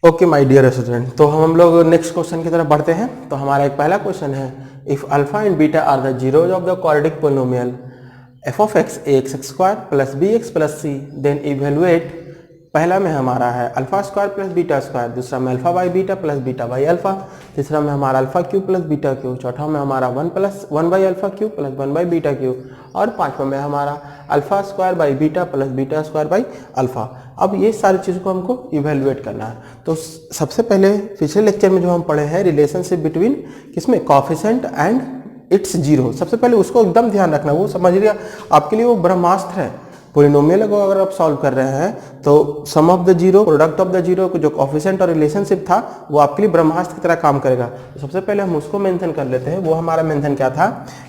Okay my dear student, तो हम लोग नेक्स्ट क्वेश्चन की तरफ बढ़ते हैं। तो हमारा एक पहला क्वेश्चन है, if alpha and beta are the zeros of the quadratic polynomial F of X A x square plus B x plus C, then evaluate. पहला में हमारा है alpha square plus beta square, दूसरा में alpha by beta plus beta by alpha, तीसरा में हमारा alpha cube plus beta cube, चौथा में हमारा one by alpha cube plus one by beta cube, और पांचवा में हमारा alpha square by beta plus beta square by alpha. अब ये सारी चीज़ों को हमको इवेलुएट करना है। तो सबसे पहले पिछले लेक्चर में जो हम पढ़े हैं रिलेशनशिप बिटवीन किसमें, कॉफिशेंट एंड इट्स जीरो, सबसे पहले उसको एकदम ध्यान रखना। वो समझ लिया, आपके लिए वो ब्रह्मास्त्र है। पोलिनोमियल को अगर आप सॉल्व कर रहे हैं तो sum of the zero, product of the zero, जो कॉफिशेंट और रिलेशनशिप था वो आपके लिए ब्रह्मास्त्र की तरह काम करेगा। तो सबसे पहले हम उसको मेंशन कर लेते हैं। वो हमारा मेंशन क्या था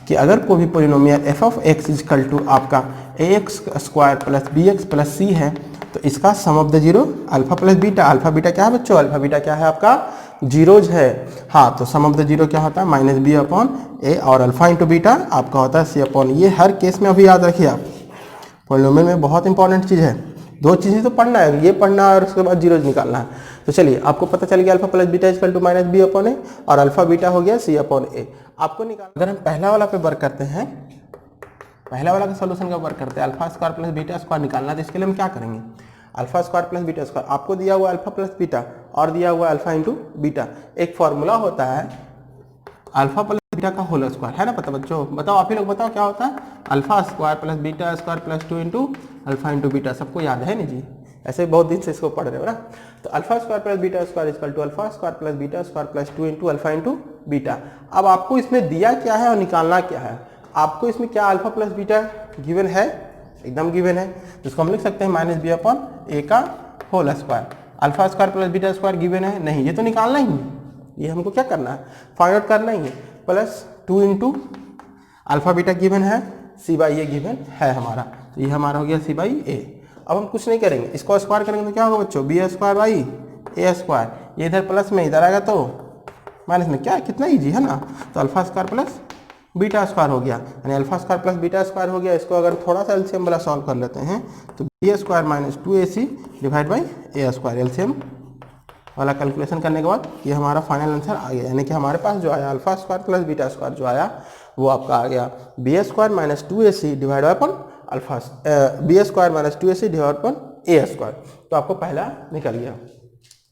कि अगर कोई भी polynomial F of x is equal to आपका a x square plus B x plus c है, तो इसका sum of the zero alpha plus beta, alpha beta क्या है बच्चों, अल्फा बीटा क्या है आपका जीरोज है। हाँ, तो सम ऑफ द जीरो क्या होता है, माइनस बी अपॉन ए, और अल्फा इंटू बीटा आपका होता है सी अपॉन। ये हर केस में अभी याद रखिए आप, पॉलिनोमियल में बहुत इंपॉर्टेंट चीज़ है। दो चीज़ें तो पढ़ना है, ये पढ़ना और उसके बाद जीरोज निकालना है। तो चलिए, आपको पता चल गया alpha plus beta equal to minus B upon a, और अल्फा बीटा हो गया सी अपॉन ए। आपको निकाल, अगर हम पहला वाला पे वर्क करते हैं, पहला वाला का सोल्यूशन का वर्क करते हैं, alpha square plus beta square निकालना है। तो इसके लिए हम क्या करेंगे, alpha square plus beta square, आपको दिया हुआ अल्फा प्लस बीटा और दिया हुआ अल्फा इंटू बीटा। एक फॉर्मूला होता है अल्फा प्लस बीटा का होल स्क्वायर, है ना पता बच्चों? बताओ, आप ही लोग बताओ क्या होता है, alpha square plus beta square plus 2 into alpha into beta. सबको याद है नहीं जी? ऐसे बहुत दिन से इसको पढ़ रहे हो ना। तो alpha square plus beta square equal to alpha square plus beta square plus 2 into alpha into beta. अब आपको इसमें दिया क्या है और निकालना क्या है। आपको इसमें क्या अल्फा प्लस बीटा गिवन है, एकदम गिवन है, जिसको हम लिख सकते हैं माइनस बी अपॉन ए का whole square. Alpha square plus beta square given है नहीं, ये तो निकालना ही है, ये हमको क्या करना है, फाइंड आउट करना ही है। Plus 2 into alpha beta given है, सी बाई ए गिवन है हमारा, तो ये हमारा हो गया सी बाई ए। अब हम कुछ नहीं करेंगे, इसको स्क्वायर करेंगे तो क्या होगा बच्चों, B square by A square. ये इधर प्लस में, इधर आएगा तो माइनस में, क्या कितना ईजी है ना। तो alpha square plus beta square हो गया, यानी alpha square plus beta square हो गया। इसको अगर थोड़ा सा एलसीएम वाला सॉल्व कर लेते हैं तो B square minus 2ac divide by A square, LCM वाला कैलकुलेशन करने के बाद ये हमारा फाइनल आंसर आ गया। यानी कि हमारे पास जो आया alpha square plus beta square जो आया वो आपका आ गया B square minus 2ac divide by upon alpha, B square minus 2ac divide upon A square. तो आपको पहला निकल गया।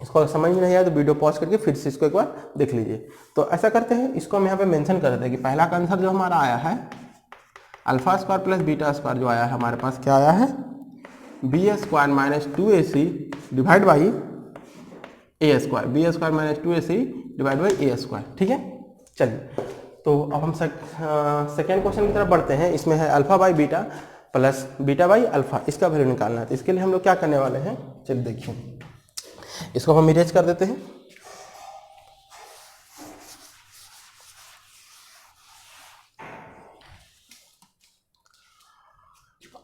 इसको अगर समझ में नहीं आया तो वीडियो पॉज करके फिर से इसको एक बार देख लीजिए। तो ऐसा करते हैं, इसको हम यहाँ पे मेंशन कर देते हैं कि पहला का आंसर जो हमारा आया है alpha square plus beta square जो आया है हमारे पास क्या आया है, B square minus 2ac divide by A square, B square minus 2ac divide by A square. ठीक है, चलिए तो अब हम सेकेंड क्वेश्चन की तरफ बढ़ते हैं। इसमें है alpha by beta plus beta by alpha, इसका वैल्यू निकालना है। तो इसके लिए हम लोग क्या करने वाले हैं, चलिए देखिए, इसको हम इरेज कर देते हैं।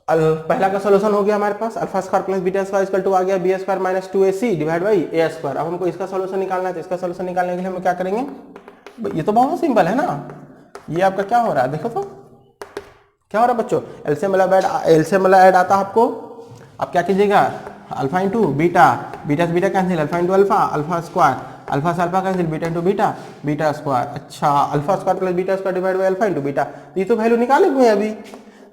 पहला का सोल्यूशन हो गया हमारे पास, alpha square plus beta square equal to आ गया B square minus 2ac divide by A square. अब हमको इसका सोल्यूशन निकालना है। तो इसका सोल्यूशन निकालने के लिए हम क्या करेंगे, ये तो बहुत सिंपल है ना। ये आपका क्या हो रहा है, देखो तो क्या हो रहा है बच्चों, एलसीएम वाला ऐड आता है आपको। आप क्या कीजिएगा, अल्फा इंटू बीटा, बीटा से beta cancel, alpha into alpha, alpha square, alpha से alpha cancel, beta into beta, beta square. अच्छा, alpha square plus beta square divide by alpha into beta. ये तो वैल्यू निकाले हुए हैं,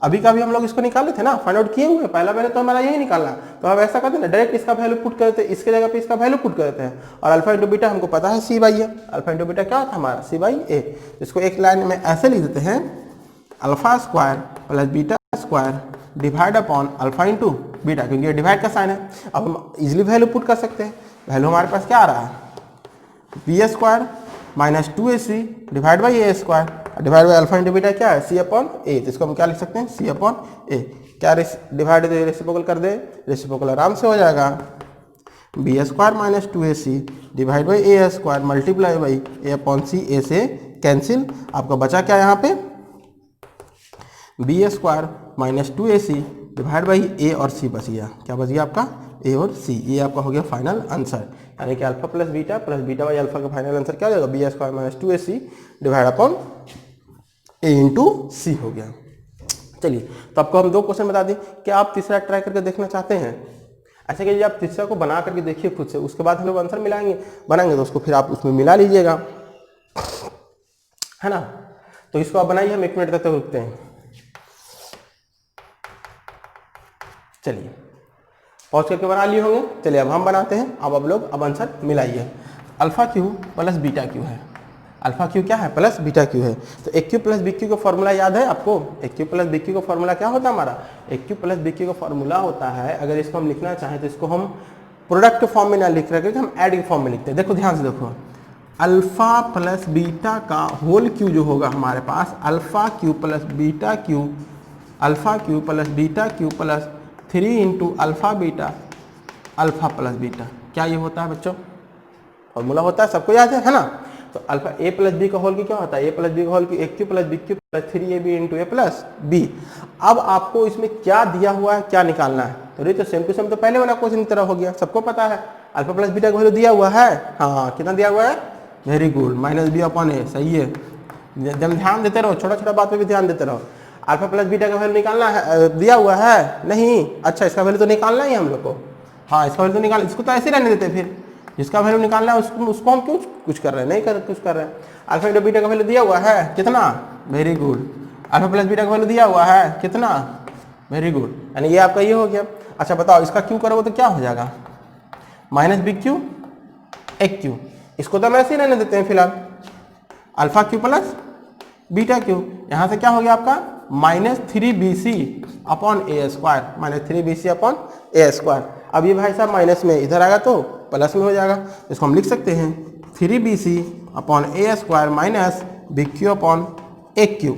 अभी का भी हम लोग इसको निकाले थे ना, फाइंड आउट किए हुए। पहला वैल्यू तो हमारा यही निकालना। तो हम ऐसा करते हैं ना, डायरेक्ट इसका वैल्यू पुट करते हैं, इसके जगह पे इसका वैल्यू पुट करते हैं। और अल्फा इंटू बीटा हमको पता है सी बाई है, अल्फा इंटू बीटा क्या था हमारा सी बाई ए। इसको एक लाइन में ऐसे लिख देते हैं, alpha square plus beta square divide upon alpha into beta, क्योंकि ये डिवाइड का साइन है। अब हम इजिली वैल्यू पुट कर सकते हैं। वैल्यू हमारे पास क्या आ रहा है, B square minus 2ac divide by A square divide by alpha into beta क्या है सी अपॉन ए। तो इसको हम क्या लिख सकते हैं, सी अपॉन ए। क्या डिवाइड रेसिप्रोकल कर दे, रेसिप्रोकल आराम से हो जाएगा। B square minus 2ac divide by A square multiply by a upon c, a से कैंसिल, आपका बचा क्या यहाँ पे, b square minus 2ac divide by a और सी बच गया। क्या बच गया आपका, ए और सी। ये आपका हो गया फाइनल आंसर। यानी कि alpha plus beta by alpha का फाइनल आंसर क्या हो जाएगा, b square minus 2ac divide upon a into c हो गया। चलिए, तो आपको हम दो क्वेश्चन बता दें, क्या आप तीसरा ट्राई करके देखना चाहते हैं। ऐसे कि आप तीसरा को बना करके देखिए खुद से, उसके बाद हम लोग आंसर बनाएंगे तो उसको फिर आप उसमें मिला लीजिएगा, है ना। तो इसको आप बनाइए, हम 1 मिनट तक रुकते हैं। चलिए पॉज करके बना लिए होंगे। चलिए अब हम बनाते हैं। अब लोग अब आंसर मिलाइए। Alpha cube plus beta cube है, अल्फा क्यू क्या है प्लस बीटा क्यू है। तो a cube plus b cube का फॉर्मूला याद है आपको? A cube plus b cube का फॉर्मूला क्या होता है हमारा? A cube plus b cube का फॉर्मूला होता है, अगर इसको हम लिखना चाहें तो इसको हम प्रोडक्ट के फॉर्म में ना लिख रहे, हम ऐड के फॉर्म में लिखते हैं। देखो ध्यान से देखो, अल्फा प्लस बीटा का होल क्यू जो होगा हमारे पास, alpha cube plus beta cube, alpha cube plus beta cube plus 3 into alpha beta alpha plus beta, क्या ये होता है बच्चों? फॉर्मूला होता है, सबको याद है ना। तो अल्फा ए प्लस बी का होल की क्या होता है? ए प्लस बी का whole cube a cube plus b cube plus 3ab into a plus b. अब आपको इसमें क्या दिया हुआ है, क्या निकालना है? तो ये तो सेम टू सेम तो पहले वाला क्वेश्चन की तरह हो गया, सबको पता है अल्फा प्लस बीटा का वैल्यू दिया हुआ है। हाँ कितना दिया हुआ है? Very good, minus B upon a, सही है। जब ध्यान देते रहो, छोटा छोटा बात पे भी ध्यान देते रहो। अल्फा प्लस बीटा का वैल्यू निकालना है, दिया हुआ है नहीं? अच्छा इसका वैल्यू तो निकालना ही हम लोग को। हाँ इसका वैल्यू तो निकाल, इसको तो ऐसे रहने देते, फिर जिसका वैल्यू निकालना है उसको हम क्यों कुछ कर रहे हैं? नहीं कर कुछ कर रहे हैं। अल्फा इंटू बीटा का वैल्यू दिया हुआ है कितना? Very good. Alpha plus beta का वैल्यू दिया हुआ है कितना? वेरी गुड, यानी ये आपका ये हो गया। अच्छा बताओ इसका क्यू करोगे तो क्या हो जाएगा? माइनस बी क्यू एक क्यू, इसको तो हम ऐसे ही रहने देते हैं फिलहाल। Alpha cube plus beta Q, यहाँ से क्या हो गया आपका? Minus 3bc upon a square, minus 3bc upon a square. अब ये भाई साहब माइनस में इधर आएगा तो प्लस में हो जाएगा, इसको हम लिख सकते हैं 3bc upon a square minus b cube upon a cube,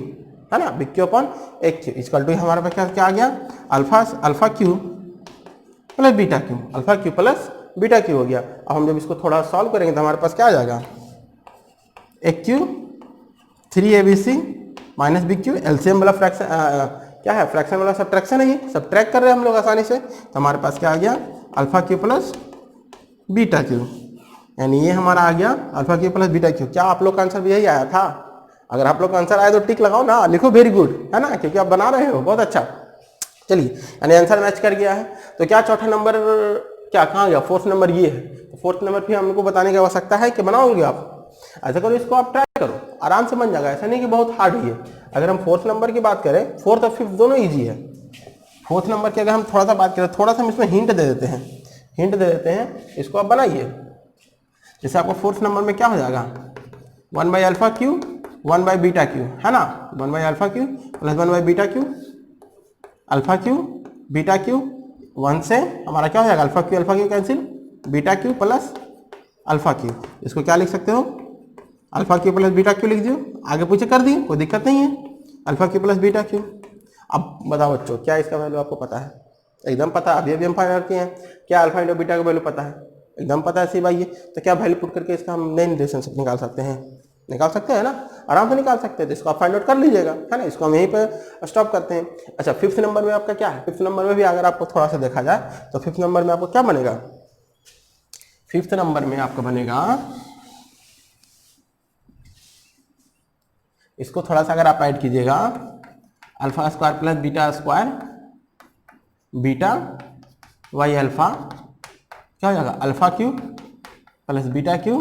है ना, b cube upon a cube equal to हमारे पास क्या आ गया? Alpha cube plus beta cube, alpha cube plus beta cube हो गया। अब हम जब इसको थोड़ा सॉल्व करेंगे तो हमारे पास क्या आ जाएगा? A cube 3abc minus b cube, LCM वाला फ्रैक्शन क्या है? फ्रैक्शन वाला सब्ट्रैक्शन है, ये सब ट्रैक कर रहे हैं हम लोग आसानी से। तो हमारे पास क्या आ गया? Alpha cube plus beta Q, यानी ये हमारा आ गया alpha cube plus beta Q. क्या आप लोग का आंसर भी यही आया था? अगर आप लोग का आंसर आया तो टिक लगाओ ना, लिखो वेरी गुड, है ना, क्योंकि आप बना रहे हो, बहुत अच्छा। चलिए यानी आंसर मैच कर गया है। तो क्या चौथा नंबर क्या कहाँ गया? फोर्थ नंबर ये है। तो फोर्थ नंबर फिर हमको बताने की आवश्यकता है कि बनाओगे आप? ऐसा करो, इसको आप ट्राई करो, आराम से बन जाएगा, ऐसा नहीं कि बहुत हार्ड ही है। अगर हम फोर्थ नंबर की बात करें, फोर्थ और फिफ्थ दोनों ईजी है। फोर्थ नंबर की अगर हम थोड़ा सा बात करें, थोड़ा सा हम इसमें हिंट दे देते हैं, हिंट दे देते हैं, इसको आप बनाइए। जैसे आपको फोर्थ नंबर में क्या हो जाएगा? 1 by alpha Q 1 by beta cube, है ना, 1 by alpha cube plus 1 by beta cube, alpha Q beta Q, 1 से हमारा क्या हो जाएगा? Alpha Q cancel, beta cube plus alpha Q. इसको क्या लिख सकते हो? Alpha cube plus beta Q लिख दियो, आगे पीछे कर दिए, कोई दिक्कत नहीं है। Alpha cube plus beta Q. अब बताओ बच्चों, क्या इसका वैल्यू आपको पता है? एकदम पता है, अभी हम फाइंड किए हैं। क्या अल्फा इंटू बीटा का वैल्यू पता है? एकदम पता है सी भाई। तो क्या वैल्यू पुट करके इसका हम नई रिलेशनशिप निकाल सकते हैं? निकाल सकते हैं ना, आराम से निकाल सकते हैं। तो इसको आप फाइंड आउट कर लीजिएगा, है ना। इसको हम यहीं पर स्टॉप करते हैं। अच्छा फिफ्थ नंबर में आपका क्या है? फिफ्थ नंबर में भी अगर आपको थोड़ा सा देखा जाए तो फिफ्थ नंबर में आपको क्या बनेगा? फिफ्थ नंबर में आपका बनेगा, इसको थोड़ा सा अगर आप ऐड कीजिएगा, alpha square plus beta square beta by alpha, क्या हो जाएगा? Alpha cube plus beta cube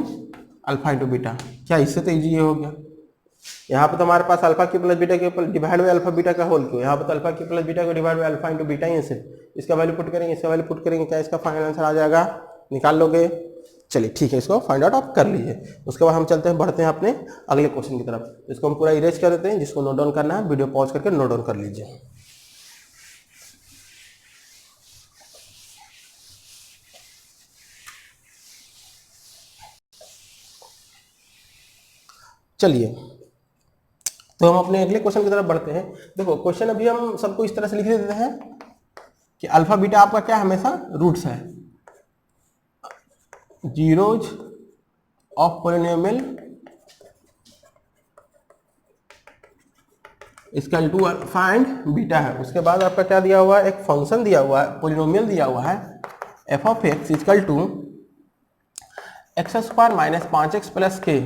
alpha into beta. क्या इससे तो इजी ये हो गया। यहाँ पे तो हमारे पास alpha cube plus beta cube divide by alpha beta का होल क्यू, यहाँ पे तो अल्फा क्यू प्लस बीटा को divide by alpha into beta ही है। इसका वैल्यू पुट करेंगे, इसका वैल्यू पुट करेंगे, क्या इसका फाइनल आंसर आ जाएगा? निकाल लोगे? चलिए ठीक है, इसको फाइंड आउट आप कर लीजिए। उसके बाद हम चलते हैं, बढ़ते हैं अपने अगले क्वेश्चन की तरफ। इसको हम पूरा इरेज कर देते हैं, जिसको नोट डाउन करना है वीडियो पॉज करके नोट डाउन कर लीजिए। चलिए तो हम अपने अगले क्वेश्चन की तरफ बढ़ते हैं। देखो क्वेश्चन अभी हम सबको इस तरह से लिख देते हैं कि अल्फा बीटा आपका क्या हमेशा रूट्स है, zeros of polynomial equal to alpha and beta है। उसके बाद आपका क्या दिया हुआ है? एक फंक्शन दिया हुआ है, पॉलिनोमियल दिया हुआ है, F of x equal to x square minus 5x plus K,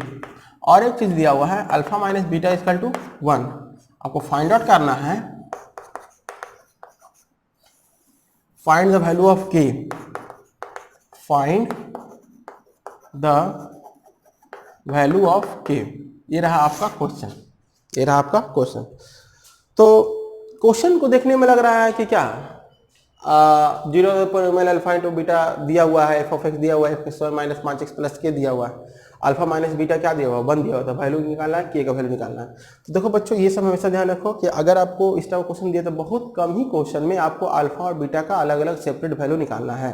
और एक चीज दिया हुआ है alpha minus beta equal to 1। आपको फाइंड आउट करना है, find the value of K. Find the value of K. ये रहा आपका क्वेश्चन, ये रहा आपका क्वेश्चन। तो क्वेश्चन को देखने में लग रहा है कि क्या 0 अल्फा इंटू बीटा दिया हुआ है, एफ ऑफ एक्स दिया हुआ है, x square minus 5x plus के दिया हुआ है, अल्फा माइनस बीटा क्या दिया हुआ है, 1 दिया हुआ है, तो वैल्यू निकालना है, के का वैल्यू निकालना है। तो देखो बच्चों, ये सब हमेशा ध्यान रखो कि अगर आपको इस टाइप क्वेश्चन दिया तो बहुत कम ही क्वेश्चन में आपको अल्फा और बीटा का अलग अलग सेपरेट वैल्यू निकालना है।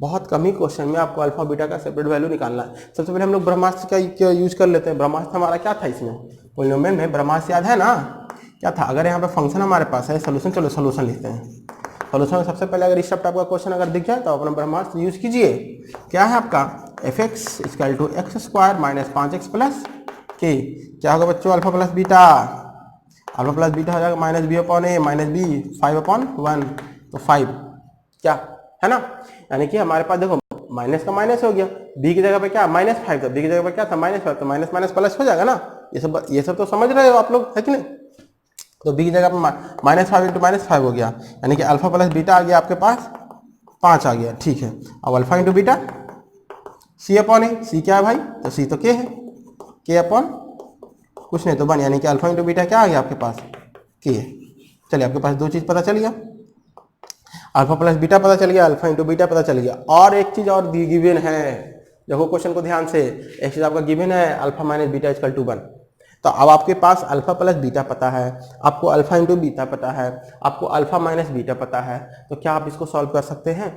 बहुत कम ही क्वेश्चन में आपको अल्फा बीटा का सेपरेट वैल्यू निकालना है। सबसे पहले हम लोग ब्रह्मास्त्र का यूज कर लेते हैं। ब्रह्मास्त्र हमारा क्या था इसमें, पॉलिनोमियल में ब्रह्मास्त्र याद है ना, क्या था? अगर यहाँ पे फंक्शन हमारे पास है, सोल्यूशन, चलो सोल्यूशन लिखते हैं। सोल्यूशन में सबसे पहले अगर इस टाइप का क्वेश्चन अगर दिख जाए तो अपना ब्रह्मास्त्र यूज कीजिए। क्या है आपका F X equal to x square minus 5x plus K. क्या होगा बच्चों, alpha plus beta, alpha plus beta हो जाएगा minus B upon A minus B 5/1, तो 5 क्या है ना, यानी कि हमारे पास देखो माइनस का माइनस हो गया, बी की जगह पे क्या -5 था, बी की जगह पे क्या था -5, तो माइनस माइनस प्लस हो जाएगा ना। ये सब तो समझ रहे हो आप लोग, है कि नहीं? तो बी की जगह पे -5 इंटू -5 हो गया, यानी कि अल्फा प्लस बीटा आ गया आपके पास 5 आ गया, ठीक है। अब अल्फा इंटू बीटा सी अपॉन ए, सी क्या है भाई, तो सी तो के है, के अपॉन कुछ नहीं तो 1, यानी कि अल्फा इंटू बीटा क्या आ गया आपके पास, के। चलिए आपके पास दो चीज़ पता चल गया, अल्फा प्लस बीटा पता चल गया, अल्फा इंटू बीटा पता चल गया। और एक चीज़ और गिवन है, देखो क्वेश्चन को ध्यान से, एक चीज़ आपका गिवन है alpha minus beta equal to 1। तो अब आपके पास अल्फा प्लस बीटा पता है, आपको अल्फा इंटू बीटा पता है, आपको अल्फा माइनस बीटा पता है, तो क्या आप इसको सॉल्व कर सकते हैं?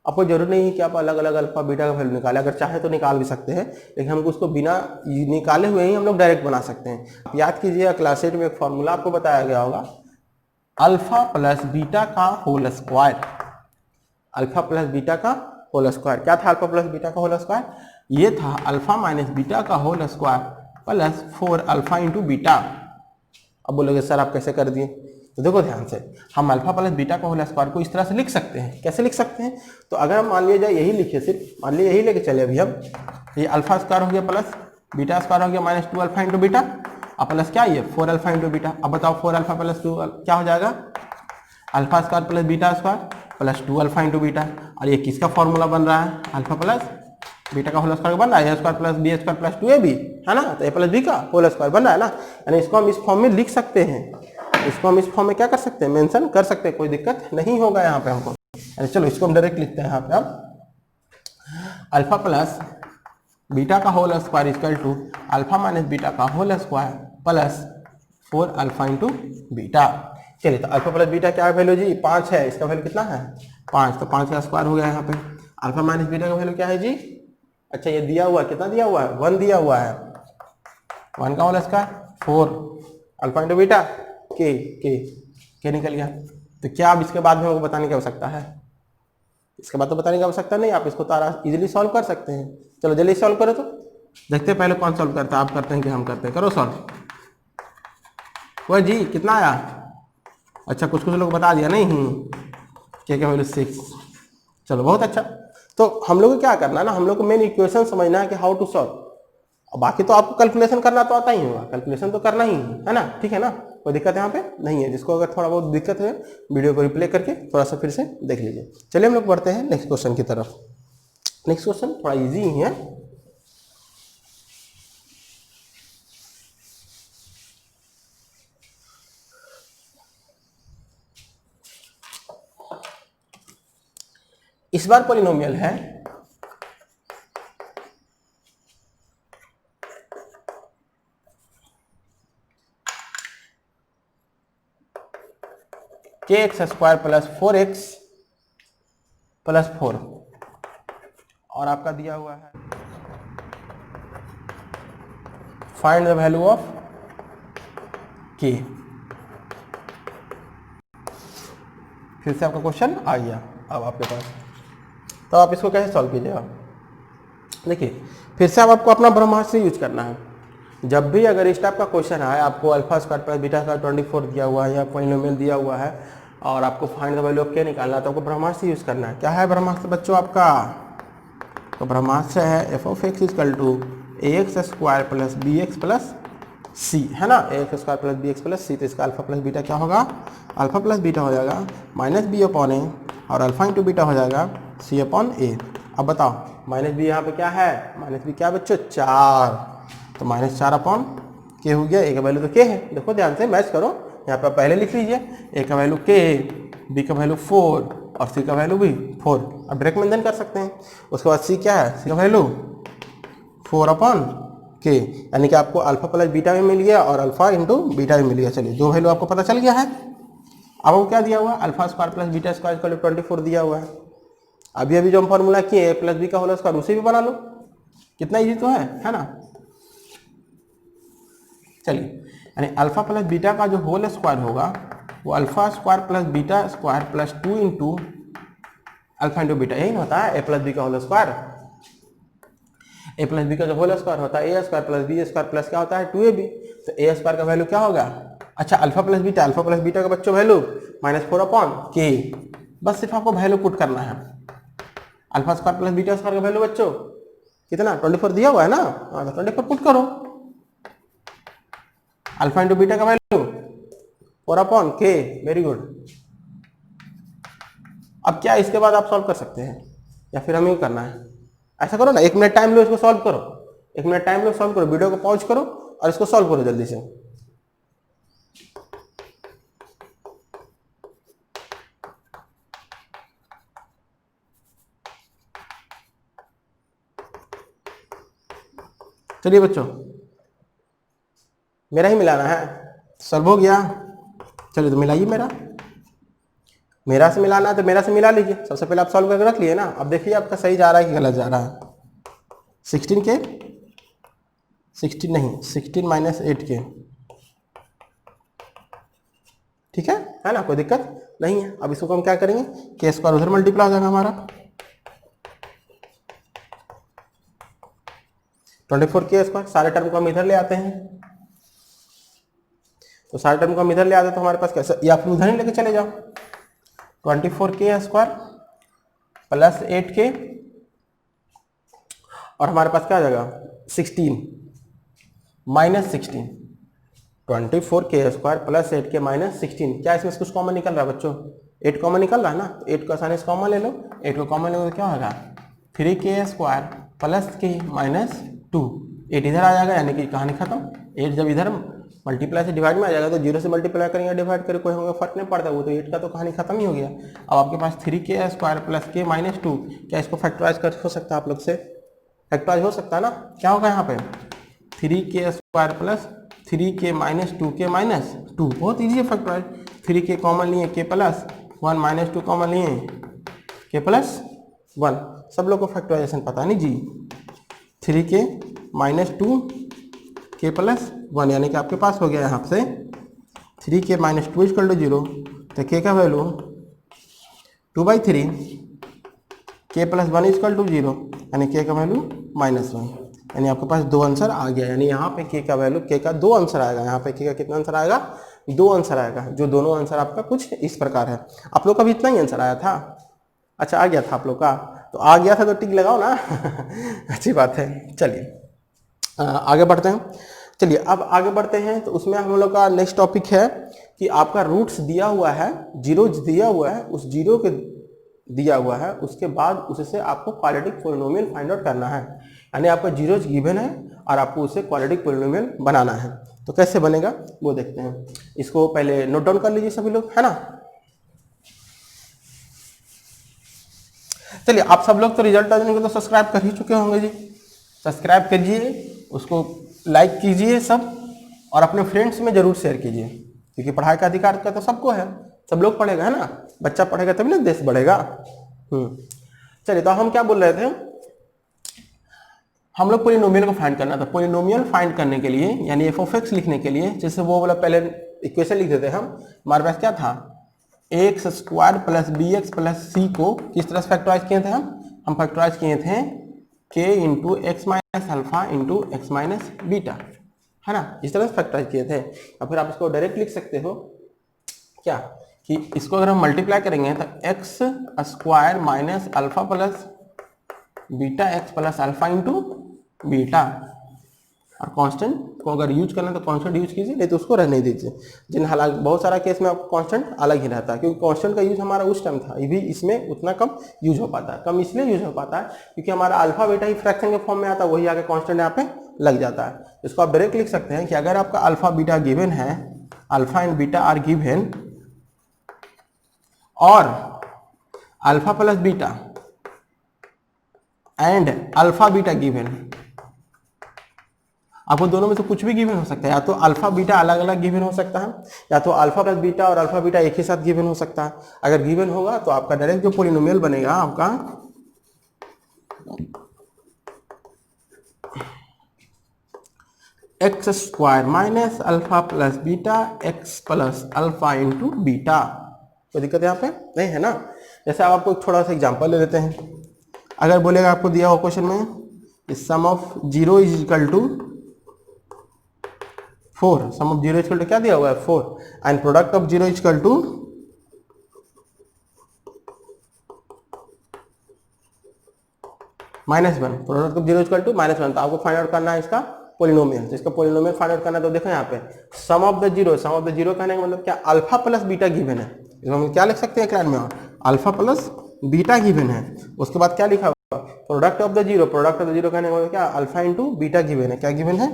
आपको जरूरी नहीं है कि आप अलग अलग अल्फा बीटा का वैल्यू निकालें, अगर चाहे तो निकाल भी सकते हैं, लेकिन हमको उसको बिना निकाले हुए ही हम लोग डायरेक्ट बना सकते हैं। आप याद कीजिएगा क्लास 8 में एक फॉर्मूला आपको बताया गया होगा, अल्फा प्लस बीटा का whole square, alpha plus beta का होल स्क्वायर। क्या था अल्फा प्लस बीटा का होल स्क्वायर? ये था अल्फा माइनस बीटा का whole square plus 4 alpha into beta. अब बोलोगे सर आप कैसे कर दिए, तो देखो ध्यान से, हम अल्फा प्लस बीटा का होल स्क्वायर को इस तरह से लिख सकते हैं। कैसे लिख सकते हैं? तो अगर हम मान लिया जाए यही लिखिए, सिर्फ मान लिया यही लेके चले अभी हम, ये अल्फा स्क्वायर हो गया प्लस बीटा स्क्वायर हो गया माइनस 2 अल्फा इंटू बीटा, अब प्लस क्या ये 4 अल्फा इंटू बीटा। अब बताओ 4 अल्फा प्लस 2 क्या हो जाएगा, alpha square plus beta square plus 2 alpha into beta. और ये किसका फॉर्मूला बन रहा है, अल्फा प्लस बीटा का होल स्क्वायर बन रहा है, a square plus b square plus 2ab है ना, तो ए प्लस बी का होल स्क्वायर बन रहा है ना, यानी इसको हम इस फॉर्म में लिख सकते हैं, इसको हम इस फॉर्म में क्या कर सकते हैं, मेंशन कर सकते हैं, कोई दिक्कत नहीं होगा यहाँ पे हमको। यानी चलो इसको हम डायरेक्ट लिखते हैं यहाँ पे, अब अल्फा प्लस बीटा का whole square equal to alpha minus beta का whole square plus 4 alpha into beta. चलिए तो अल्फा प्लस बीटा क्या वैल्यू जी, 5 है, इसका वैल्यू कितना है 5, तो 5 का स्क्वायर हो गया यहाँ पे। अल्फा माइनस बीटा का वैल्यू क्या है जी, अच्छा ये दिया हुआ है, कितना दिया हुआ है 1 दिया हुआ है, 1 का whole square 4 alpha into beta के निकल गया। तो क्या अब इसके बाद में हमको बताने की आवश्यकता है, इसके बाद तो बताने की आवश्यकता नहीं, आप इसको तारा इजीली सॉल्व कर सकते हैं। चलो जल्दी सॉल्व करो, तो देखते हैं पहले कौन सॉल्व करता है, आप करते हैं कि हम करते हैं, करो सॉल्व। वह जी कितना आया, अच्छा कुछ लोग बता दिया नहीं, के वैल्यू 6, चलो बहुत अच्छा। तो हम लोग को क्या करना है ना, हम लोग को मेन इक्वेशन समझना है कि हाउ टू सॉल्व, बाकी तो आपको कैलकुलेशन करना तो आता ही होगा, कैलकुलेशन तो करना ही है ना, ठीक है ना, कोई दिक्कत यहाँ पे नहीं है। जिसको अगर थोड़ा बहुत दिक्कत है वीडियो को रिप्ले करके थोड़ा सा फिर से देख लीजिए। चलिए हम लोग बढ़ते हैं नेक्स्ट क्वेश्चन की तरफ। नेक्स्ट क्वेश्चन थोड़ा इजी ही है, इस बार पॉलिनोमियल है kx square plus 4x plus 4, और आपका दिया हुआ है find the value of k। फिर से आपका क्वेश्चन आ गया अब आपके पास, तो आप इसको कैसे सॉल्व कीजिएगा। देखिए फिर से अब आपको अपना ब्रह्मास्त्र यूज करना है। जब भी अगर इस टाइप का क्वेश्चन आए, आपको alpha square plus beta square 24 दिया हुआ है या पॉलिनोमियल दिया हुआ है और आपको फाइंड द वैल्यू ऑफ के निकालना है, तो आपको ब्रह्मास्त्र यूज करना है। क्या है ब्रह्मास्त्र बच्चों आपका, तो ब्रह्मास्त्र है F of x equal to ax square plus B x plus c, है ना, ax square plus B x plus c. तो इसका अल्फा प्लस बीटा क्या होगा, अल्फा प्लस बीटा हो जाएगा माइनस बी अपॉन ए, और अल्फा इंटू बीटा हो जाएगा सी अपॉन ए। अब बताओ माइनस बी यहाँ पे क्या है, माइनस बी क्या बच्चों 4, तो -4 अपॉन के हो गया, ए का वैल्यू तो के है, देखो ध्यान से मैच करो, यहाँ पे पहले लिख लीजिए ए का वैल्यू के, बी का वैल्यू 4 और सी का वैल्यू भी 4, अब डायरेक्ट मेंशन कर सकते हैं। उसके बाद सी क्या है, सी का वैल्यू 4 अपॉन के, यानी कि आपको अल्फा प्लस बीटा में मिल गया और अल्फा इंटू बीटा में मिल गया। चलिए दो वैल्यू आपको पता चल गया है। अब वो क्या दिया हुआ है, alpha square plus beta square equal to 24 दिया हुआ है। अभी अभी जो हम फॉर्मूला किए ए प्लस बी का होल स्क्वायर उसे भी बना लो, कितना इजी तो है ना। चलिए यानी अल्फा प्लस बीटा का जो होल स्क्वायर होगा वो alpha square plus beta square plus 2 into alpha into beta, यही होता है ए प्लस बी का whole square. A plus b का जो होल स्क्वायर होता है a square plus b square plus क्या होता है 2ab, तो ए स्क्वायर का वैल्यू क्या होगा, अच्छा अल्फा प्लस बीटा का बच्चों वैल्यू -4 अपॉन के, बस सिर्फ आपको वैल्यू पुट करना है। Alpha square plus beta square का वैल्यू बच्चों कितना 24 दिया हुआ है ना, तो 24 पुट करो, अल्फा इंटू बीटा का वैल्यू 4 अपॉन के, वेरी गुड। अब क्या इसके बाद आप सॉल्व कर सकते हैं या फिर हमें करना है, ऐसा करो ना 1 मिनट टाइम लो, इसको सॉल्व करो, 1 मिनट टाइम लो, सॉल्व करो, वीडियो को पॉज करो और इसको सॉल्व करो जल्दी से। चलिए बच्चों मेरा ही मिलाना है, सॉल्व हो गया, चलिए तो मिलाइए मेरा से मिलाना है तो मेरा से मिला लीजिए। सबसे पहले आप सॉल्व करके रख लिए ना, अब देखिए आपका सही जा रहा है कि गलत जा रहा है। 16 माइनस 8 के, ठीक है ना, कोई दिक्कत नहीं है। अब इसको हम क्या करेंगे, के स्क्वायर उधर मल्टीप्लाई हो जाएगा हमारा, 24 के स्क्वायर, सारे टर्म को हम इधर ले आते हैं, तो सारे टर्म को हम इधर ले आते हैं तो हमारे पास कैसे, या फिर उधर ही लेके चले जाओ, 24 के स्क्वायर प्लस 8 के और हमारे पास क्या आ जाएगा 16 माइनस 16, 24 के स्क्वायर प्लस 8 के माइनस 16, क्या इसमें कुछ कॉमन निकल रहा है बच्चों, 8 कॉमन निकल रहा है ना, तो 8 को आसानी से कॉमन ले लो, 8 को कॉमन ले तो क्या होगा 3 के स्क्वायर प्लस के माइनस 2, 8 इधर आ जाएगा यानी कि कहानी खत्म। 8 जब इधर मल्टीप्लाई से डिवाइड में आ जाएगा तो 0 से मल्टीप्लाई करेंगे डिवाइड करें कोई होगा फर्क नहीं पड़ता, वो तो 8 का तो कहानी खत्म ही हो गया। अब आपके पास 3 के स्क्वायर प्लस के माइनस 2, क्या इसको फैक्टराइज कर हो सकता है आप लोग से, फैक्टराइज हो सकता है ना, क्या होगा यहाँ पे 3 के स्क्वायर प्लस 3 के माइनस 2 के माइनस 2, बहुत ईजी है फैक्टराइज। 3 के कॉमन लिए के प्लस 1 माइनस 2 कॉमन लिए के प्लस 1, सब लोग को फैक्टराइजेशन पता नहीं जी। 3 के माइनस 2 के प्लस 1 यानी कि आपके पास हो गया यहाँ से 3 के माइनस 2 इक्वल टू 0, तो के का वैल्यू 2/3 के प्लस 1 इक्वल टू 0 यानी के का वैल्यू -1, यानी आपके पास 2 आंसर आ गया, यानी यहाँ पे के का वैल्यू के का 2 आंसर आएगा, यहाँ पे के का कितना आंसर आएगा 2 आंसर आएगा, जो दोनों आंसर आपका कुछ इस प्रकार है। आप लोग का भी इतना ही आंसर आया था, अच्छा आ गया था आप लोग का, तो आ गया था तो टिक लगाओ ना अच्छी बात है। चलिए आगे बढ़ते हैं, चलिए अब आगे बढ़ते हैं तो उसमें हम लोग का नेक्स्ट टॉपिक है कि आपका रूट्स दिया हुआ है, जीरोज दिया हुआ है, उस जीरो के दिया हुआ है उसके बाद उससे आपको क्वाड्रेटिक पॉलिनोमियल फाइंड आउट करना है, यानी आपका जीरोज गिवन है और आपको उसे क्वाड्रेटिक पॉलिनोमियल बनाना है। तो कैसे बनेगा वो देखते हैं, इसको पहले नोट डाउन कर लीजिए सभी लोग, है ना। चलिए आप सब लोग तो रिजल्ट आने को तो सब्सक्राइब कर ही चुके होंगे जी, सब्सक्राइब कीजिए, उसको लाइक कीजिए सब, और अपने फ्रेंड्स में जरूर शेयर कीजिए, क्योंकि पढ़ाई का अधिकार का तो सबको है, सब लोग पढ़ेगा, है ना, बच्चा पढ़ेगा तभी ना देश बढ़ेगा। चलिए तो हम क्या बोल रहे थे, हम लोग पॉलिनोमियल को फाइंड करना था। पॉलिनोमियल फाइंड करने के लिए यानी f(x) लिखने के लिए, जैसे वो वाला पहले इक्वेशन लिख देते हम, हमारे पास क्या था ax square plus bx plus c को किस तरह से फैक्टराइज किए थे हम फैक्टराइज किए थे k into x minus alpha into x minus beta, है ना, इस तरह से फैक्टराइज किए थे। और फिर आप इसको डायरेक्ट लिख सकते हो क्या कि इसको अगर हम मल्टीप्लाई करेंगे तो x square minus alpha plus beta x plus alpha into beta, और कांस्टेंट को अगर यूज करना है तो कांस्टेंट यूज कीजिए, नहीं तो उसको रहने दीजिए। जिन हालात बहुत सारा केस में आपको कांस्टेंट अलग ही रहता है, क्योंकि कांस्टेंट का यूज हमारा उस टाइम था, ये भी इसमें उतना कम यूज हो पाता है। कम इसलिए यूज हो पाता है क्योंकि हमारा अल्फा बीटा ही फ्रैक्शन के फॉर्म में आता है, वही आके कांस्टेंट यहाँ पे लग जाता है। इसको आप डायरेक्ट लिख सकते हैं कि अगर आपका अल्फा बीटा गिवन है, alpha and beta are given, और alpha plus beta and alpha beta given, आपको दोनों में से कुछ भी गिवन हो सकता है, या तो अल्फा बीटा अलग अलग गिवन हो सकता है, या तो अल्फा प्लस बीटा और अल्फा बीटा एक ही साथ गिवन हो सकता है। अगर गिवन होगा तो आपका डायरेक्ट जो पॉलिनोमियल बनेगा आपका x square minus alpha plus beta x plus alpha into beta. कोई दिक्कत यहाँ पे नहीं है ना। जैसे आप आपको थोड़ा सा एग्जांपल ले लेते हैं। अगर बोलेगा आपको दिया हो क्वेश्चन में sum of zero is equal to 4, sum of zero equal to क्या दिया हुआ है 4, and product of zero equal to -1, product of zero equal to -1, तो आपको फाइंड आउट करना है इसका पोलिनोमियल। तो इसका पोलिनोमियल फाइंड आउट करना है तो देखो यहाँ पे सम ऑफ द जीरो कहने का मतलब क्या, अल्फा प्लस बीटा गिवन है। इसमें हम क्या लिख सकते हैं क्लास में, अल्फा प्लस बीटा गिवन है। उसके बाद क्या लिखा हुआ, प्रोडक्ट ऑफ द जीरो कहने का मतलब क्या, अल्फा इंटू बीटा गिवन है। क्या गिवन है,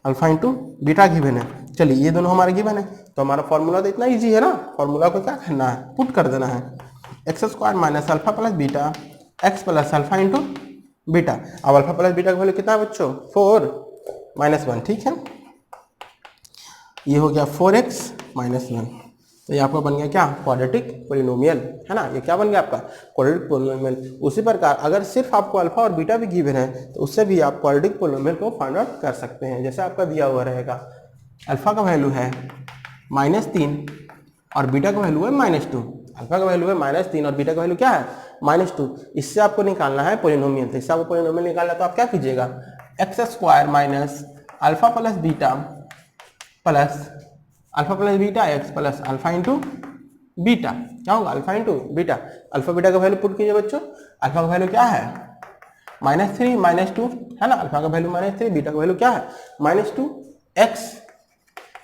अल्फा इंटू बीटा गिवन है। चलिए ये दोनों हमारे गिवन है, तो हमारा फॉर्मूला तो इतना ईजी है ना। फॉर्मूला को क्या करना है, पुट कर देना है, x square minus alpha plus beta x plus alpha into beta. अब अल्फा प्लस बीटा का वैल्यू कितना है बच्चों, 4 -1, ठीक है। ये हो गया 4x -1, तो ये आपका बन गया क्या, क्वाड्रेटिक पोलिनोमियल, है ना। ये क्या बन गया आपका, क्वाड्रेटिक पोलिनोमियल। उसी प्रकार अगर सिर्फ आपको अल्फा और बीटा भी गिवन है तो उससे भी आप क्वाड्रेटिक पोलिनोमियल को फाइंड आउट कर सकते हैं। जैसे आपका दिया हुआ रहेगा, अल्फा का वैल्यू है -3 और बीटा का वैल्यू है -2। अल्फा का वैल्यू है -3 और बीटा का वैल्यू क्या है -2। इससे आपको निकालना है पोलिनोमियल। तो इससे आपको पोलिनोमियल निकालना है तो आप क्या कीजिएगा, x square minus alpha plus beta plus alpha plus beta x plus alpha into beta. क्या होगा, alpha into beta. Alpha beta का वैल्यू पुट कीजिए बच्चों। अल्फा का वैल्यू क्या है -3 -2, है ना। अल्फा का वैल्यू -3, बीटा का वैल्यू क्या है -2, एक्स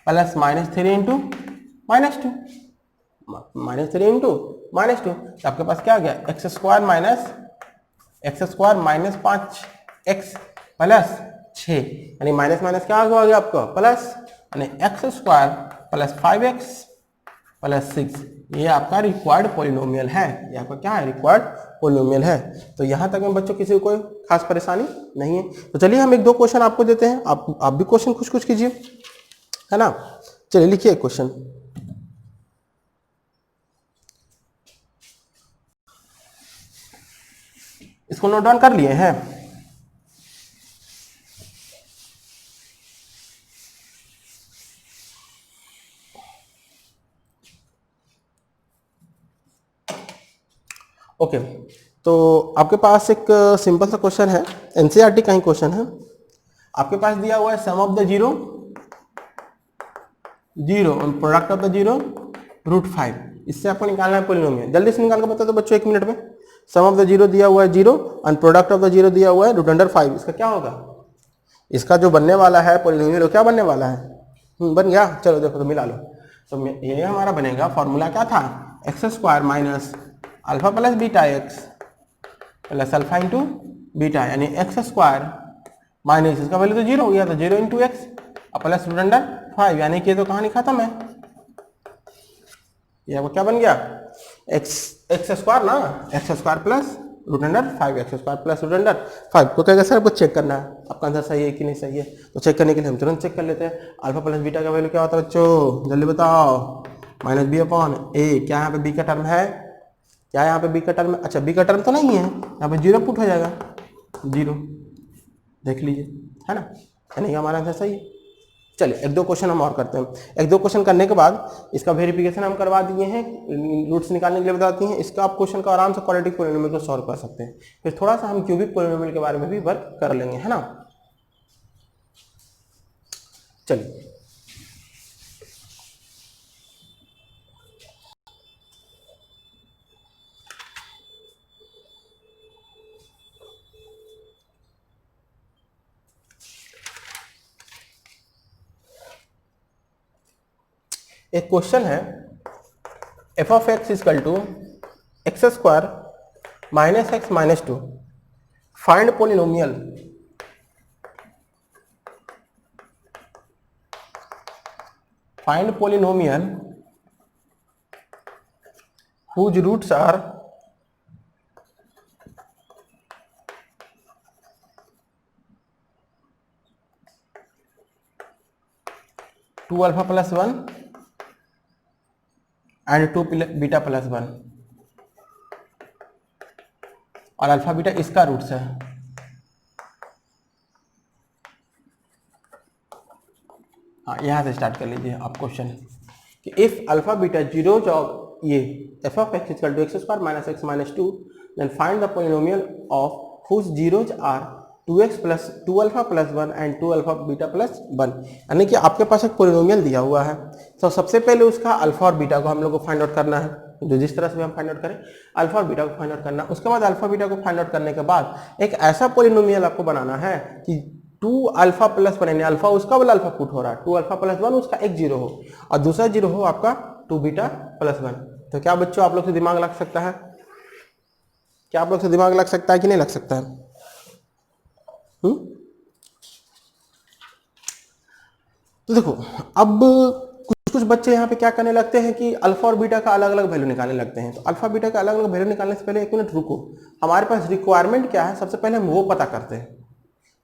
प्लस -3 इंटू -2, -3 इंटू -2। तो आपके पास क्या आ गया, x square minus 5 x plus 6, यानी माइनस माइनस क्या आ गया आपको प्लस, यानी x square plus 5x plus 6। ये आपका रिक्वायर्ड पोलिनोमियल है। ये आपका क्या है, रिक्वायर्ड पोलिनोमियल है। तो यहाँ तक में बच्चों किसी को कोई खास परेशानी नहीं है। तो चलिए हम 1-2 क्वेश्चन आपको देते हैं, आप भी क्वेश्चन कुछ कीजिए, है ना। चलिए लिखिए क्वेश्चन। इसको नोट डाउन कर लिए हैं। ओके, तो आपके पास एक सिंपल सा क्वेश्चन है, एनसीईआरटी का ही क्वेश्चन है। आपके पास दिया हुआ है sum of the zero product of the zero √5। इससे आपको निकालना है पोलिनोमियल। जल्दी से निकाल कर बता दो बच्चों 1 मिनट में। सम ऑफ द जीरो दिया हुआ है 0 और प्रोडक्ट ऑफ द जीरो दिया हुआ है √5। इसका क्या होगा, इसका जो बनने वाला है पोलिनोमियल वो क्या बनने वाला है, बन गया। चलो देखो तो मिला लो। तो ये हमारा बनेगा, फॉर्मूला क्या था, x square minus alpha plus beta x plus alpha into beta, यानी एक्स स्क्वायर माइनस इसका वैल्यू तो 0 हो गया, तो 0 इंटू एक्स प्लस √5, यानी कि तो कहानी खत्म है। ये आपको क्या बन गया, एक्स स्क्वायर ना, x square plus √5, x square plus √5। तो कहेगा सर आपको चेक करना है आपका आंसर सही है कि नहीं सही है। तो चेक करने के लिए हम तुरंत चेक कर लेते हैं। अल्फा प्लस बीटा का वैल्यू क्या होता है बच्चों, जल्दी बताओ, -b/a। क्या यहाँ पे b का टर्म है, क्या यहाँ पे b का टर्म है, अच्छा b का टर्म तो नहीं है, यहाँ पे 0 पुट हो जाएगा, 0 देख लीजिए, है ना। यानी हमारा आंसर सही है। चलिए 1-2 क्वेश्चन हम और करते हैं। 1-2 क्वेश्चन करने के बाद इसका वेरिफिकेशन हम करवा दिए हैं, रूट्स निकालने के लिए बता दिए हैं। इसका आप क्वेश्चन का आराम से क्वाड्रेटिक पोलिनोमियल को सॉल्व कर सकते हैं। फिर थोड़ा सा हम क्यूबिक पोलिनोमियल के बारे में भी वर्क कर लेंगे, है ना। चलिए एक क्वेश्चन है F of x is equal to x square minus x minus two, find polynomial whose roots are 2 alpha plus 1 and 2 beta plus 1 और अल्फा बीटा इसका रूट्स है। हाँ, यहाँ से स्टार्ट कर लीजिए आप क्वेश्चन कि if alpha beta zeros of ये f of x equal to x square minus x minus two, then find the polynomial of whose zeros are 2x plus 2 alpha plus 1 and 2 alpha beta plus 1। यानी कि आपके पास एक polynomial दिया हुआ है, तो सबसे पहले उसका अल्फा और बीटा को हम लोग को फाइंड आउट करना है, जो जिस तरह से भी हम फाइंड आउट करें अल्फा और बीटा को फाइंड आउट करना। उसके बाद अल्फा बीटा को फाइंड आउट करने के बाद एक ऐसा पोलिनोमियल आपको बनाना है कि 2 अल्फा प्लस 1 यानी अल्फा उसका वाला अल्फा पुट हो रहा है, 2 अल्फा प्लस 1 उसका एक जीरो हो और दूसरा जीरो हो आपका 2 बीटा प्लस 1। तो क्या बच्चों आप लोग से दिमाग लग सकता है? क्या आप लोग से दिमाग लग सकता है कि नहीं लग सकता है? तो देखो अब कुछ बच्चे यहाँ पे क्या करने लगते हैं कि अल्फा और बीटा का अलग अलग वैल्यू निकालने लगते हैं। तो अल्फा बीटा का अलग अलग वैल्यू निकालने से पहले एक मिनट रुको, हमारे पास रिक्वायरमेंट क्या है सबसे पहले हम वो पता करते हैं।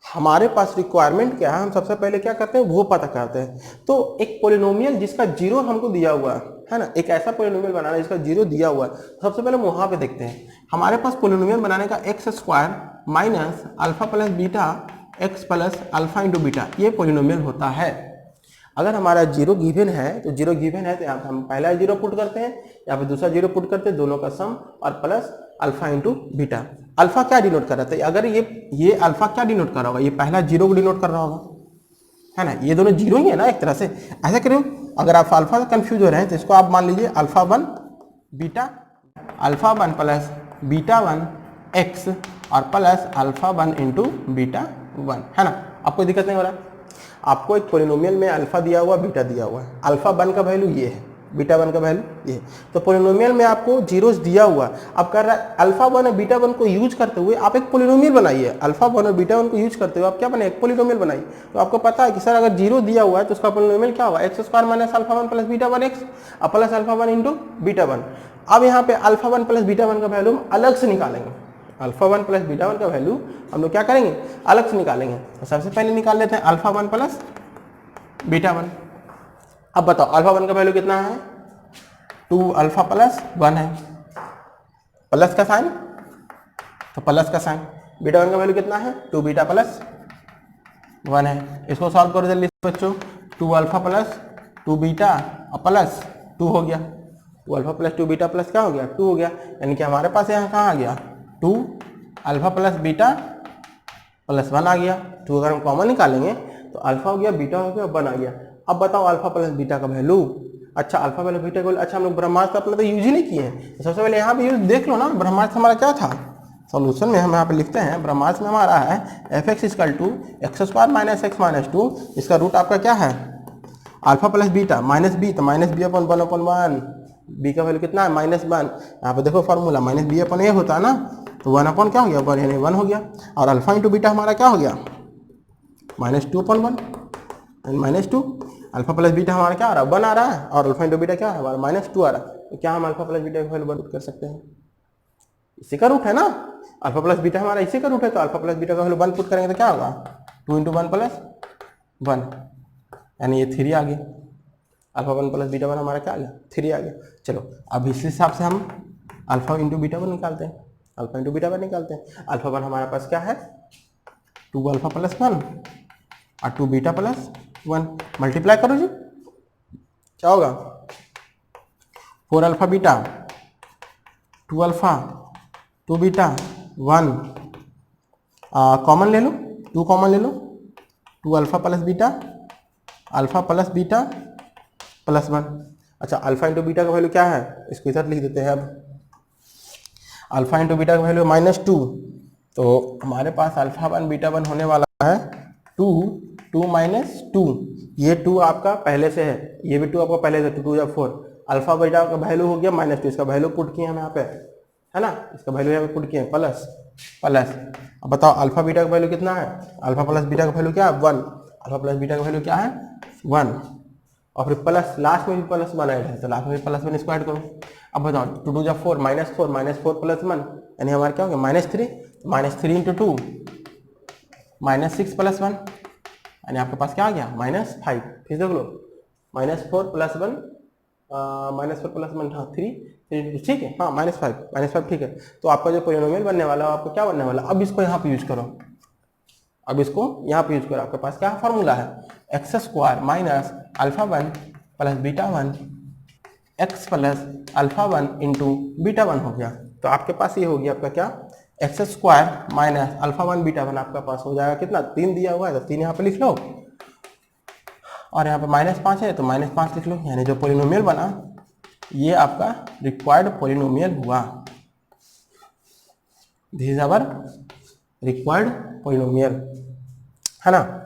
हमारे पास रिक्वायरमेंट क्या है हम सबसे पहले क्या करते हैं वो पता करते हैं। तो एक पोलिनोमियल जिसका जीरो हमको दिया हुआ है ना, एक ऐसा पोलिनोमियल बनाना जिसका जीरो दिया हुआ है, सबसे पहले हम वहाँ पे देखते हैं। हमारे पास पोलिनोमियल बनाने का x square minus alpha plus beta x plus alpha into beta, ये पोलिनोमियल होता है। अगर हमारा जीरो गिवन है तो जीरो गिवन है तो यहाँ पे हम पहला जीरो पुट करते हैं, यहाँ पे दूसरा जीरो पुट करते हैं, दोनों का सम और plus alpha into beta. Alpha क्या डिनोट कर रहा था? अगर ये अल्फा क्या डिनोट कर रहा होगा? ये पहला जीरो को डिनोट कर रहा होगा, है ना, ये दोनों जीरो ही है ना एक तरह से। ऐसा करो, अगर आप अल्फा से कंफ्यूज हो रहे हैं तो इसको आप मान लीजिए alpha 1 beta, alpha 1 plus beta 1 x और प्लस अल्फा 1 इंटू बीटा 1, है ना। आपको दिक्कत नहीं हो रहा? आपको एक पोलिनोमियल में अल्फा दिया हुआ बीटा दिया हुआ है, अल्फा 1 का वैल्यू ये है, बीटा 1 का वैल्यू ये है। तो पोलिनोमियल में आपको जीरोस दिया हुआ, अब कर रहा है अल्फा 1 और बीटा 1 को यूज करते हुए आप एक पोलिनोमियल बनाइए। अल्फा 1 और बीटा 1 को यूज करते हुए आप क्या बनाए? एक पोलिनोमियल बनाइए। तो आपको पता है कि सर अगर जीरो दिया हुआ है तो उसका पोलिनोमियल क्या होगा? X square minus alpha 1 plus beta 1 x और प्लस अल्फा 1 इंटू बीटा 1। अब यहाँ पे अल्फा 1 प्लस बीटा 1 का वैल्यू हम अलग से निकालेंगे। अल्फा 1 प्लस बीटा 1 का वैल्यू हम लोग क्या करेंगे? अलग से निकालेंगे। तो सबसे पहले निकाल लेते हैं अल्फा 1 प्लस बीटा 1। अब बताओ अल्फा 1 का वैल्यू कितना है? 2 अल्फा प्लस 1 है, प्लस का साइन तो प्लस का साइन। बीटा 1 का वैल्यू कितना है? 2 बीटा प्लस 1 है। इसको सॉल्व करो जल्दी बच्चों। 2 अल्फा प्लस 2 बीटा और प्लस 2 हो गया। 2 अल्फा प्लस 2 बीटा प्लस क्या हो गया? 2 हो गया। यानी कि हमारे पास यहाँ कहाँ आ गया? 2 अल्फा प्लस बीटा प्लस 1 आ गया। 2 अगर हम कॉमन निकालेंगे तो अल्फा हो गया, बीटा हो गया, 1 आ गया। अब बताओ अल्फा प्लस बीटा का वैल्यू। अच्छा अल्फा प्लस बीटा का वैल्यू, अच्छा हम लोग ब्रह्मास्त्र का अपना तो यूज ही नहीं किए हैं। तो सबसे पहले यहाँ पे यूज देख लो ना, ब्रह्मास्त्र हमारा क्या था? सॉल्यूशन में हम यहाँ पे लिखते हैं ब्रह्मास्त्र में हमारा है F X equal to x square minus x minus 2, इसका रूट आपका क्या है? Alpha plus beta minus B, तो माइनस बी अपन 1/1, बी का वैल्यू कितना है? -1। यहाँ पे देखो formula minus B upon A होता है ना, तो 1 क्या हो गया? 1 यानी 1 हो गया। और अल्फा इंटू बीटा हमारा क्या हो गया? -2/1 -2। अल्फा प्लस बीटा हमारा क्या आ रहा है? 1 आ रहा है और अल्फा इंटू बीटा क्या है हमारा? -2 आ रहा है। तो क्या हम अल्फा प्लस बीटा का वैल्यू पुट कर सकते हैं? इसी का रूट है ना, अल्फा प्लस बीटा हमारा इसी का रूट है। तो अल्फा प्लस बीटा का वैल्यू 1 पुट करेंगे तो क्या होगा? 2 × 1 + 1 यानी ये 3 आ गया। अल्फा 1 प्लस बीटा 1 हमारा क्या आ गया? 3 आ गया। चलो अब इस हिसाब से हम अल्फा इंटू बीटा 1 निकालते हैं, अल्फा इंटू बीटा 1 निकालते हैं। अल्फा 1 हमारे पास क्या है? 2 अल्फा प्लस 1 और 2 बीटा प्लस 1। मल्टीप्लाई करो जी, क्या होगा? 4 alpha beta 2 alpha 2 beta 1, common ले लो, 2 कॉमन ले लो, 2 alpha plus beta alpha plus beta plus 1। अच्छा अल्फा इंटू बीटा का वैल्यू क्या है? इसको इधर लिख देते हैं। अब अल्फा इंटू बीटा का वैल्यू -2, तो हमारे पास अल्फा 1 बीटा 1 होने वाला है टू माइनस टू, ये टू आपका पहले से है, ये भी टू आपका पहले से, टू या फोर, अल्फा बीटा का वैल्यू हो गया -2, इसका वैल्यू पुट किए हम यहाँ पे, है ना, इसका वैल्यू यहाँ पे पुट किए प्लस प्लस। अब बताओ अल्फा बीटा का वैल्यू कितना है, अल्फा प्लस बीटा का वैल्यू क्या है 1, अल्फा प्लस बीटा का वैल्यू क्या है 1, और फिर प्लस लास्ट में भी प्लस 1 ऐड है, तो लास्ट में भी प्लस 1 इसको ऐड करो। अब बताओ 2 2 जा 4 -4 प्लस 1 यानी हमारा क्या हो गया -3 इंटू 2 -6 प्लस 1 यानी आपके पास क्या आ गया -5। फिर देख लो -4 प्लस 1 हाँ 3 ठीक है, हाँ -5 ठीक है। तो आपका जो पोलिनोमियल बनने वाला है आपको क्या बनने वाला, अब इसको यहाँ पे यूज करो, अब इसको यहाँ पे यूज करो, आपके पास क्या फॉर्मूला है x² minus alpha 1 plus beta 1 x plus alpha 1 into beta 1 हो गया। तो आपके पास ये हो गया आपका क्या x² माइनस अल्फा 1 बीटा 1 आपका पास हो जाएगा कितना 3 दिया हुआ है, तो 3 यहाँ पे लिख लो, और यहाँ पे -5 है तो -5 लिख लो, यानी जो पोलिनोमियल बना ये आपका रिक्वायर्ड पोलिनोमियल हुआ, this is our required polynomial, है ना।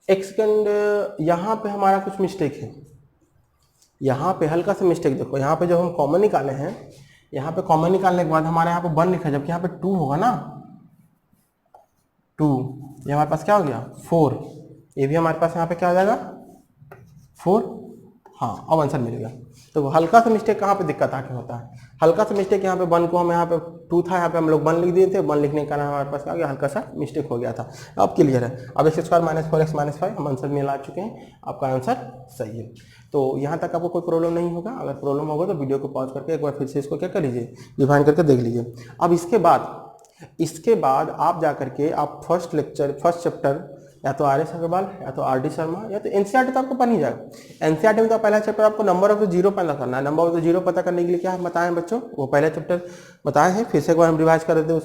एक सेकंड, यहाँ पे हमारा कुछ मिस्टेक है, यहाँ पे हल्का सा मिस्टेक देखो, यहाँ पे जब हम कॉमन निकाले हैं, यहाँ पे कॉमन निकालने के बाद हमारे यहाँ पे 1 लिखा है, जबकि यहाँ पे 2 होगा ना, 2, ये हमारे पास क्या हो गया 4, ये भी हमारे पास यहाँ पे क्या हो जाएगा 4, हाँ अब आंसर मिल गया। तो हल्का सा मिस्टेक कहाँ पे दिक्कत आके होता है, हल्का सा मिस्टेक यहाँ पे 1 को हम यहाँ पे 2 था, यहाँ पे हम लोग 1 लिख दिए थे, 1 लिखने के कारण हमारे पास क्या हो गया हल्का सा मिस्टेक हो गया था। अब क्लियर है, अब x² - 4x - 5 हम आंसर में ला चुके हैं, आपका आंसर सही है। तो यहाँ तक आपको कोई प्रॉब्लम नहीं होगा, अगर प्रॉब्लम होगा तो वीडियो को पॉज करके एक बार फिर से इसको क्या कर लीजिए डिफाइन करके देख लीजिए। अब इसके बाद आप जा करके आप फर्स्ट चैप्टर या तो RS अग्रवाल या तो RD शर्मा या तो NCERT तो आपको पढ़ ही जाएगा। NCERT में तो पहला चैप्टर आपको नंबर ऑफ द जीरो पता करना है, नंबर ऑफ द जीरो पता करने के लिए क्या हम बताए हैं बच्चों, वो पहला चैप्टर बताए हैं, फिर से एक बार हम रिवाइज कर देते हैं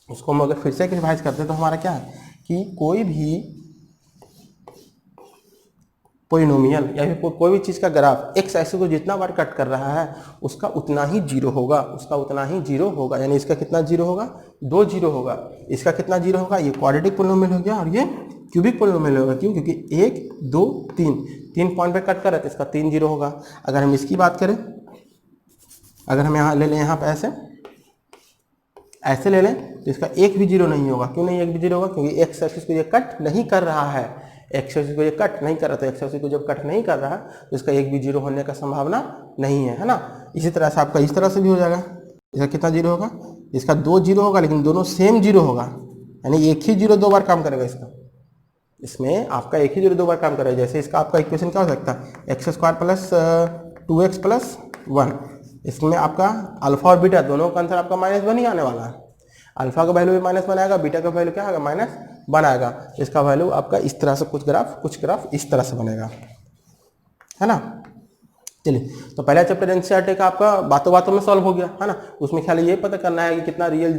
उसको हम अगर फिर से रिवाइज करते हैं तो हमारा क्या है कि कोई भी पोलिनोमियल या फिर कोई भी चीज़ का ग्राफ x एक्सिस को जितना बार कट कर रहा है उसका उतना ही जीरो होगा, यानी इसका कितना जीरो होगा 2 जीरो होगा, इसका कितना जीरो होगा, ये क्वाड्रेटिक पोलिनोमियल हो गया और ये क्यूबिक पोलिनोमियल होगा। क्यों, क्योंकि 1 2 3 पॉइंट पे कट कर रहा है तो इसका 3 जीरो होगा। अगर हम इसकी बात करें, अगर हम यहाँ ले लें, यहाँ पे ऐसे ले लें तो इसका एक भी जीरो नहीं होगा। क्यों नहीं एक भी जीरो होगा, क्योंकि एक्स एक्सिस को ये कट नहीं कर रहा है, एक्स एक्सिस को ये कट नहीं कर रहा, तो एक्स एक्सिस को जब कट नहीं कर रहा है तो इसका एक भी जीरो होने का संभावना नहीं है ना। इसी तरह से आपका इस तरह से भी हो जाएगा, इसका कितना जीरो होगा, इसका 2 जीरो होगा, लेकिन दोनों सेम जीरो होगा, यानी एक ही जीरो 2 बार काम करेगा इसमें आपका एक ही जीरो 2 बार काम करेगा। जैसे इसका आपका इक्वेशन क्या हो सकता है x² प्लस 2x प्लस 1, इसमें आपका अल्फा और बीटा दोनों का आंसर आपका -1 ही आने वाला है। अल्फा का वैल्यू भी -1 आएगा, बीटा का वैल्यू क्या आएगा -1 आएगा। इसका वैल्यू आपका इस तरह से कुछ ग्राफ इस तरह से बनेगा, है ना। चलिए, तो पहला चैप्टर एनसीईआरटी का आपका बातों में सॉल्व हो गया, है ना। उसमें खाली ये पता करना है कि कितना रियल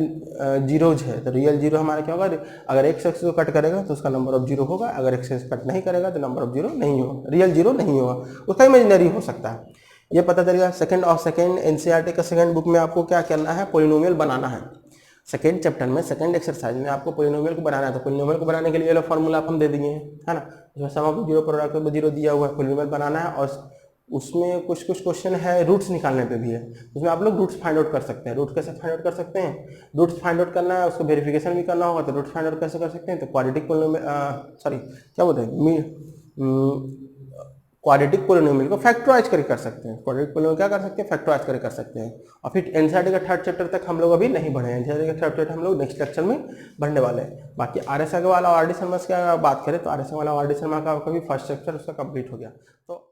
जीरोज है। तो रियल जीरो हमारा क्या होगा, अगर एक्स एक्सिस को कट करेगा तो उसका नंबर ऑफ जीरो होगा, अगर एक्स एक्सिस कट नहीं करेगा तो नंबर ऑफ जीरो नहीं होगा, रियल जीरो नहीं होगा, उसका इमेजिनरी हो सकता है। ये पता चलेगा। सेकंड एनसीईआरटी का सेकंड बुक में आपको क्या करना है, पोलिनोमियल बनाना है। सेकंड चैप्टर में सेकंड एक्सरसाइज में आपको पोलिनोमियल को बनाना है। तो पोलिनोमियल को बनाने के लिए फॉर्मूला हम दे दिए हैं, है ना। जो सम ऑफ जीरो प्रोडक्ट में जीरो दिया हुआ है, पोलिनोमियल बनाना है। और उसमें कुछ क्वेश्चन है रूट्स निकालने पे भी है, उसमें आप लोग रूट्स फाइंड आउट कर सकते हैं। रूट कैसे फाइंड आउट कर सकते हैं, रूट्स फाइंड आउट करना है, उसको वेरिफिकेशन भी करना होगा। तो रूट्स फाइंड आउट कैसे कर सकते हैं, तो क्वाड्रेटिक पोलिनोमियल को फैक्टराइज करके कर सकते हैं। क्वाड्रेटिक पोलिनोमियल क्या कर सकते हैं, फैक्टराइज करके कर सकते हैं। और फिर एनसीईआरटी का थर्ड चैप्टर तक हम लोग अभी नहीं बढ़े हैं, एनसीईआरटी का थर्ड चैप्टर हम लोग नेक्स्ट लेक्चर में बढ़ने वाले हैं। बाकी RS अग्रवाल और RD शर्मा की बात करें तो RS अग्रवाल और RD शर्मा का कभी फर्स्ट चैप्टर उसका कंप्लीट हो गया। तो